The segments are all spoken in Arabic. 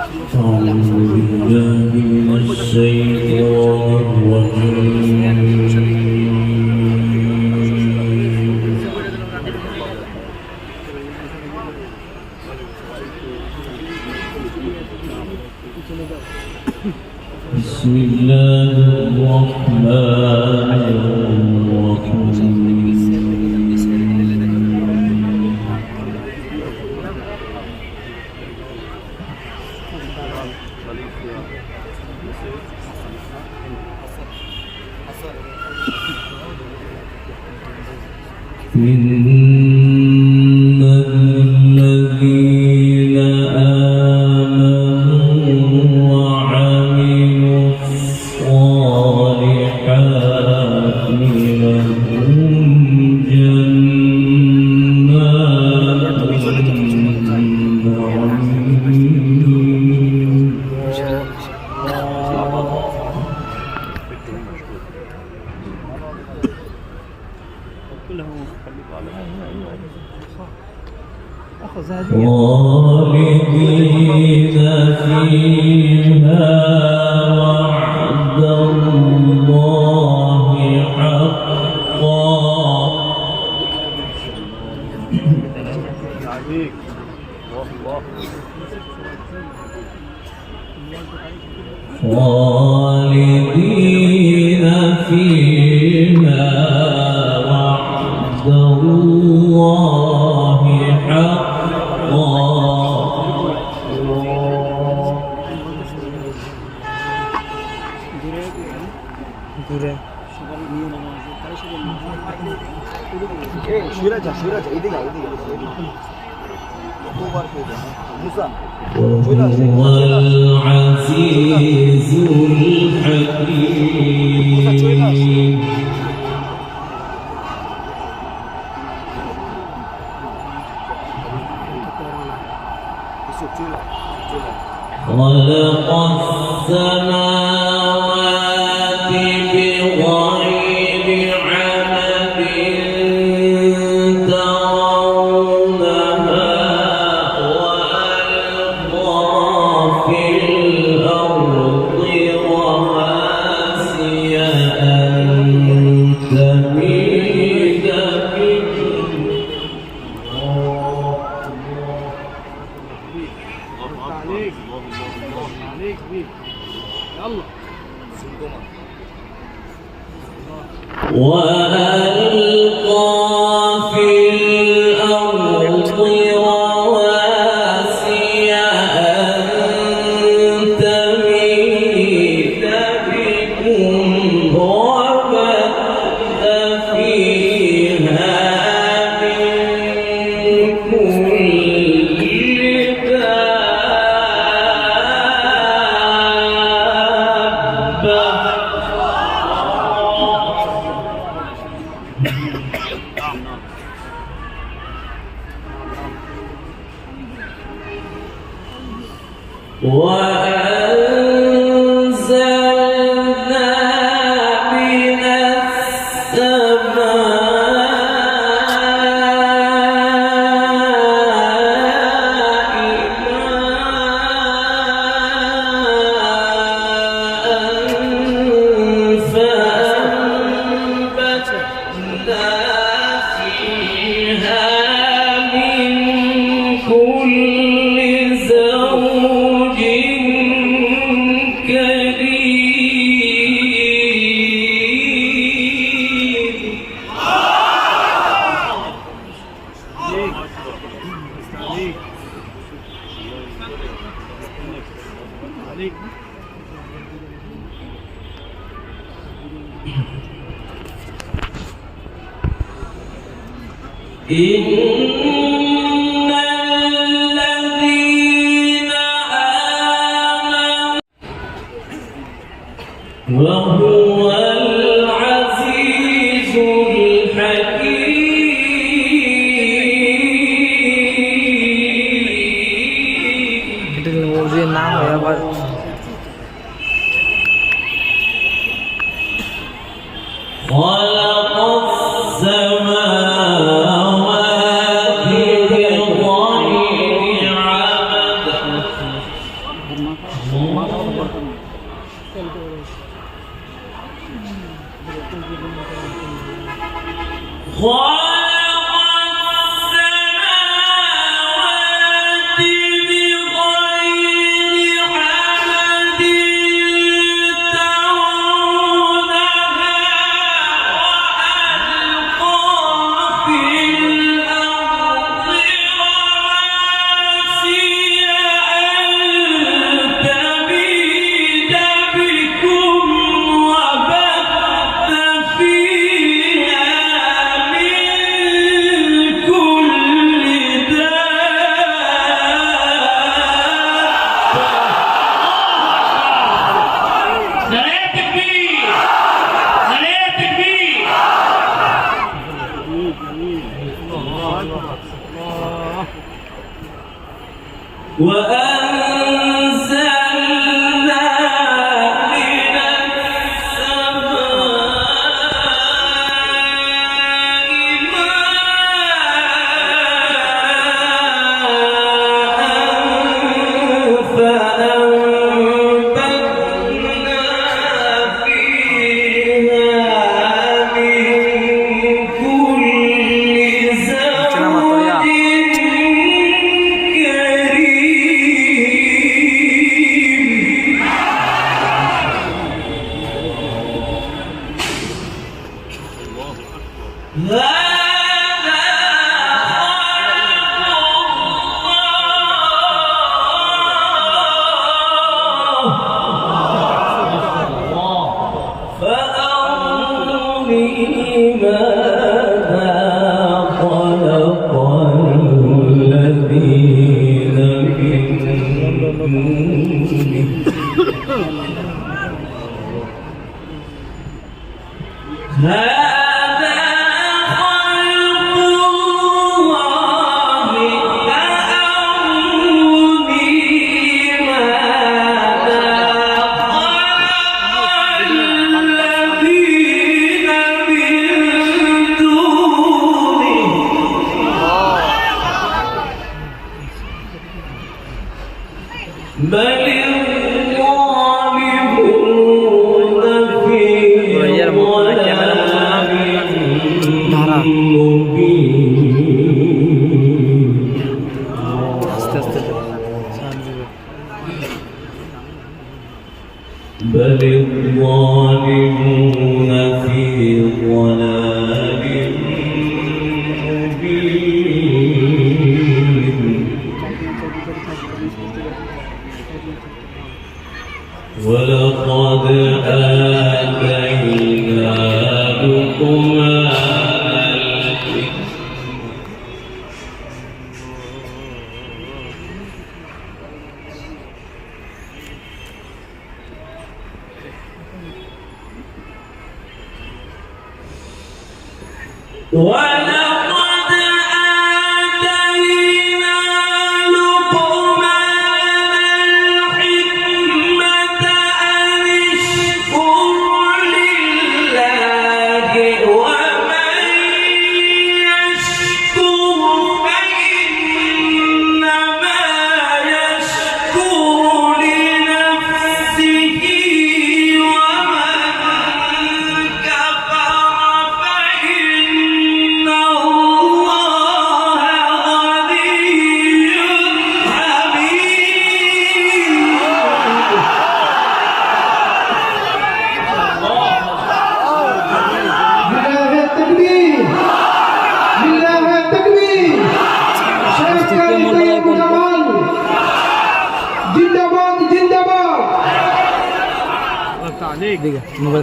أعوذ بالله من الشيطان الرجيم. بسم الله الرحمن الرحيم. إن الذين آمنوا وعملوا الصالحات لهم جنات النعيم. خالدين فيها وعد الله حقا. خالدين فيها وعد الله حقا. وهو العزيز الحكيم. خلق السماوات بغير عمد ترونها وألقى في الأرض رواسي أن تميد بكم. وألقى في الأرض رواسي أن تميد بكم وبث فيها من كل دابة. وأنزلنا من السماء فأنبتنا فيها من كل زوج كريم. إن الذين آمنوا وهو العزيز الحكيم. خلق السماوات بغير عمد मोबाइल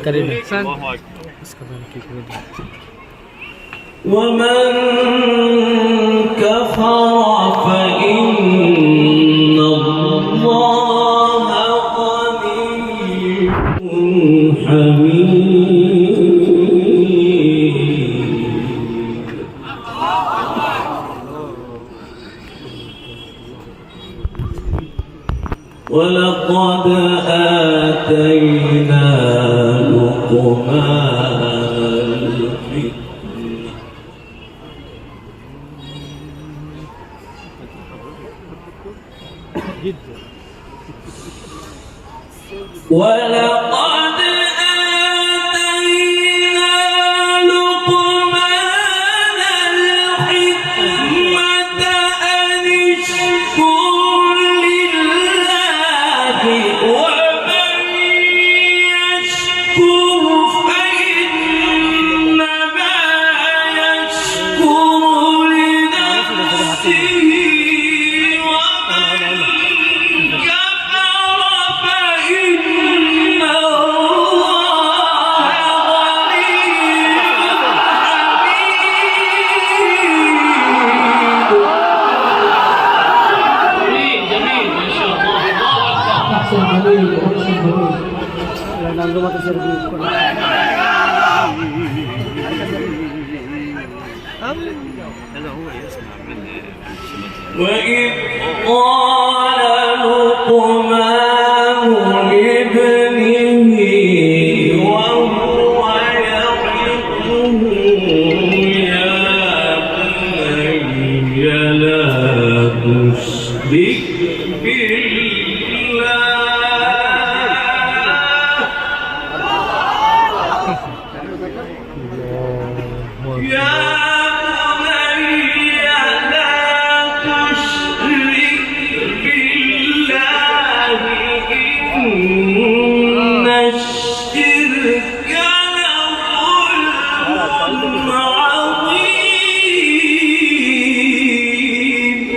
करें ومن كفر فإن الله غني حميد ولقد آتينا لقمان الحكمة ولقد آتينا لقمان وإذ قال لقمان لابنه وهو يعظه يا بني لا تشرك بالله يا إن الشرك لظلم عظيم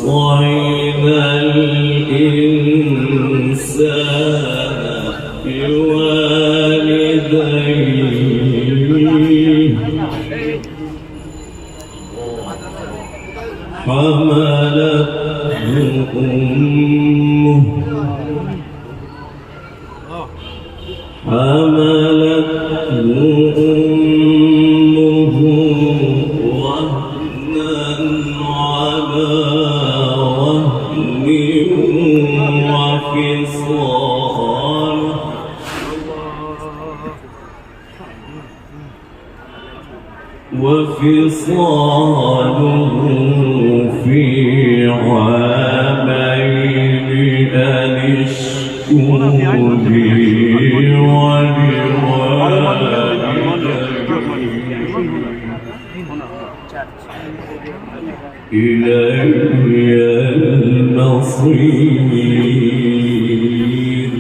ووصينا الإنسان بوالديه حملته أمه وهنا على وهن وفصاله في عامين أن اشكر لي ولوالديك إلي المصير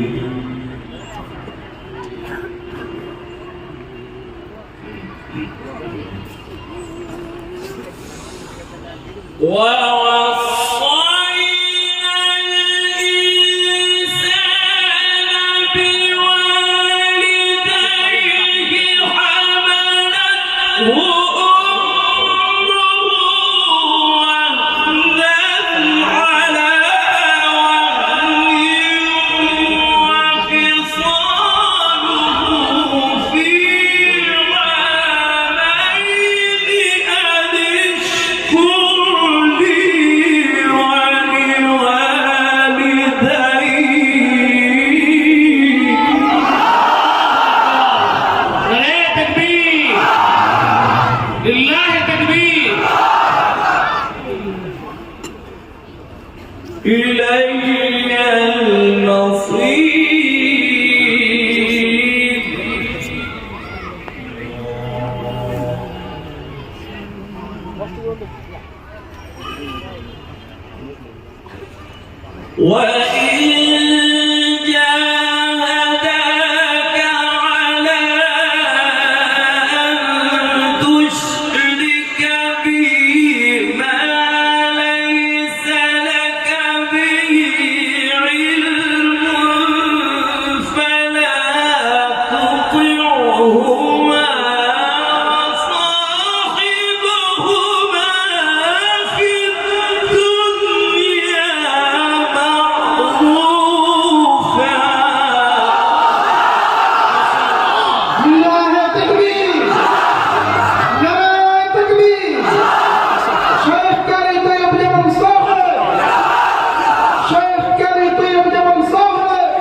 ووصينا الإنسان بوالديه حملته أمه وهنا على وهن وفصاله في عامين أن اشكر لي ولوالديك لله تكبير إلي المصير وإن جاهداك على أن تشرك بي ما ليس لك به علم فلا تطعهما وصاحبهما في الدنيا معروفا لله تكبير لله تكبير شيخ كان يطيب جبل صاحب شيخ كان يطيب جبل صاحب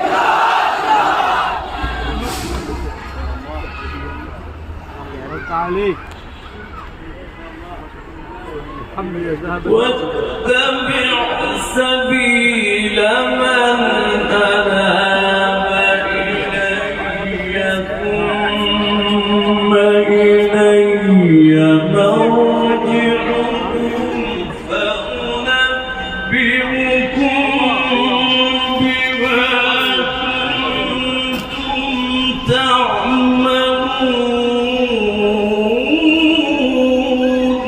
عليك محمد يا ذهب واتبع سبيل من أناب إلي ثم إلي مرجعكم فأنبئكم بما كنتم تعملون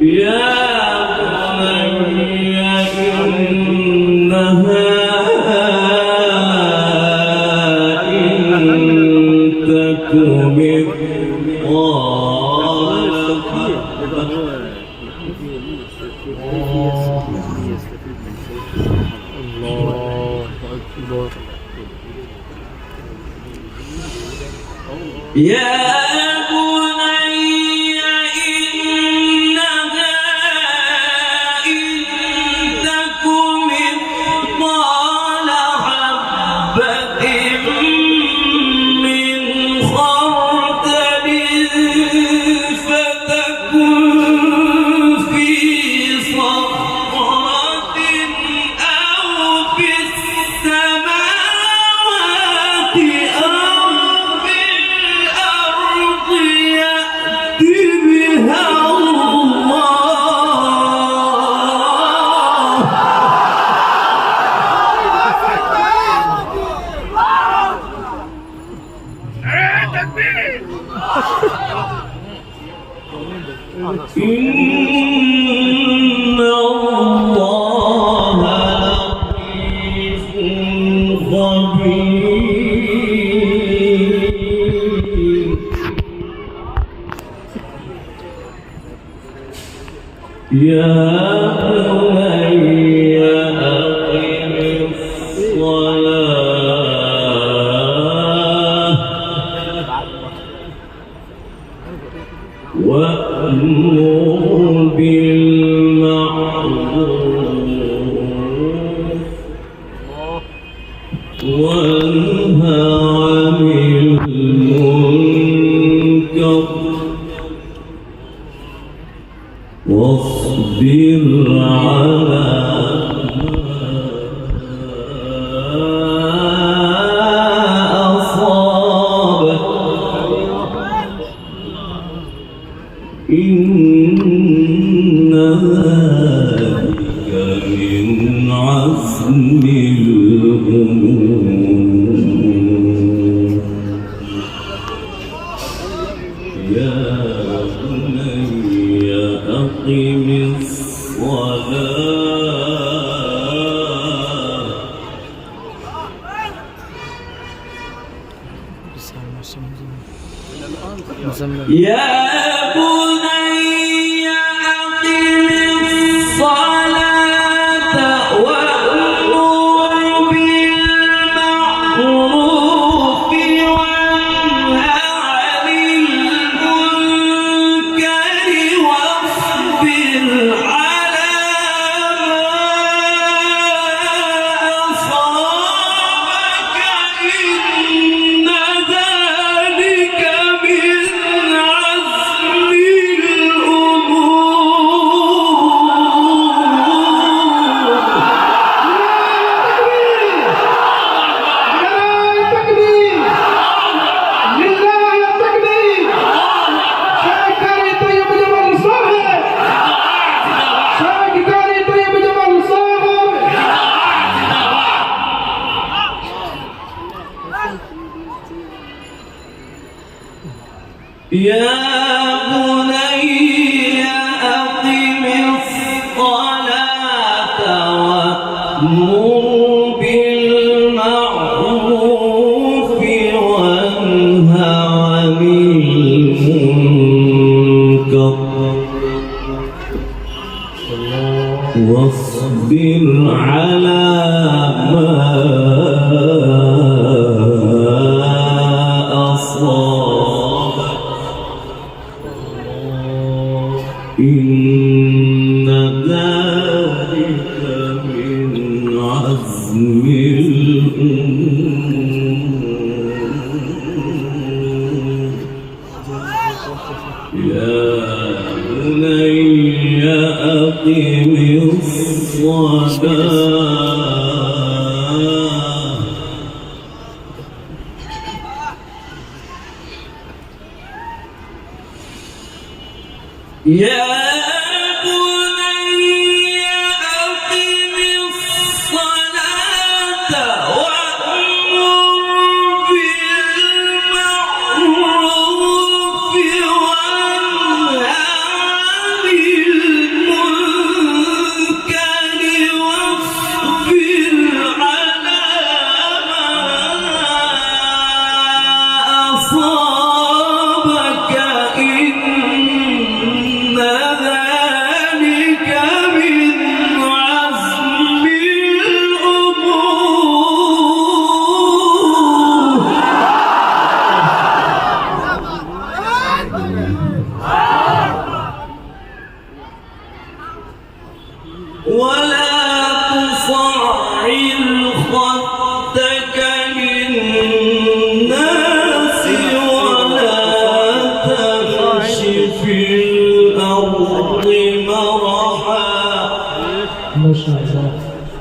يا بني الله أكبر. يا بني إنها إن تك مثقال حبة من خردل فتكن في صخرة أو في السماوات أو في الأرض يأت بها الله. إن الله لطيف خبير. يا بني أقم الصلاة وأمر بالمعروف وانهى عن المنكر واصبر على ما أصابك إن ذلك من عزم الأمور. يا بني أقم الصلاة يا بني أقم الصلاة وأمر بالمعروف وانهى عن المنكر واصبر على ما أصابك إن ذلك من عزم يا بني أقم الصلاة وأمر بالمعروف وانهى عن المنكر واصبر على ما أصابك إن ذلك من عزم الأمور. يا بني أقم الصلاة يا بني أقم الصلاة وأمر بالمعروف وانهى عن المنكر واصبر على ما أصابك إن ذلك ولا تصعر خدك للناس ولا تمش في الأرض مرحا. ما شاء الله،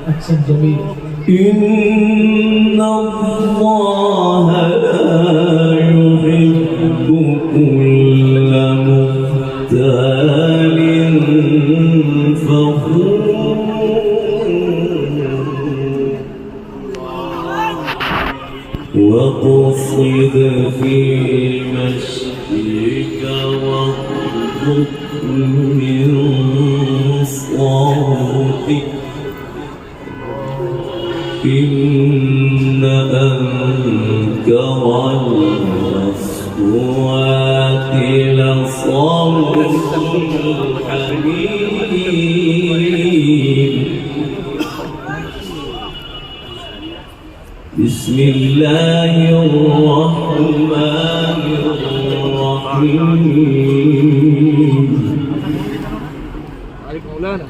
أحسن جميل. إن الله لا يحب كل مختال فخور. واقصد في مشيك واغضض من صوتك إن أنكر الأصوات لصوت الحمير. بسم الله الرحمن الرحيم. عليك مولانا.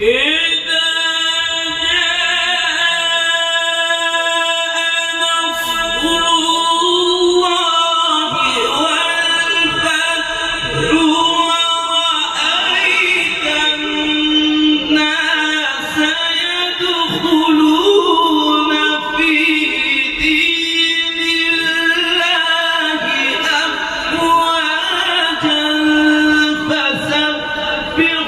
إذا ورأيت الناس يدخلون في دين الله أفواجا فسبح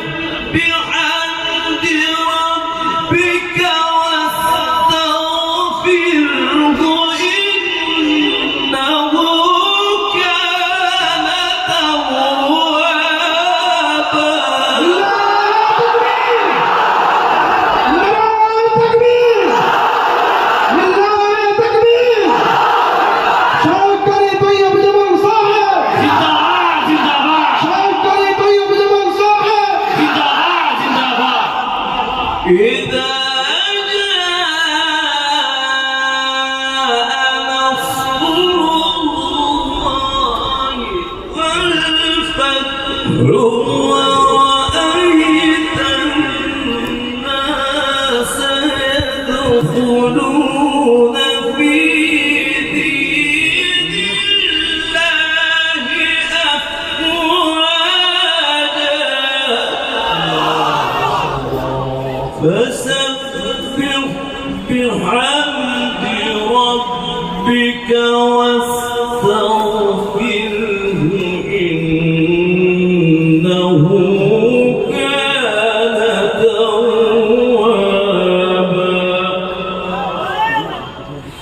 بحمد ربك واستغفره إنه كان توابا.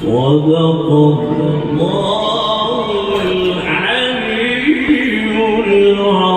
صدق الله العلي العظيم.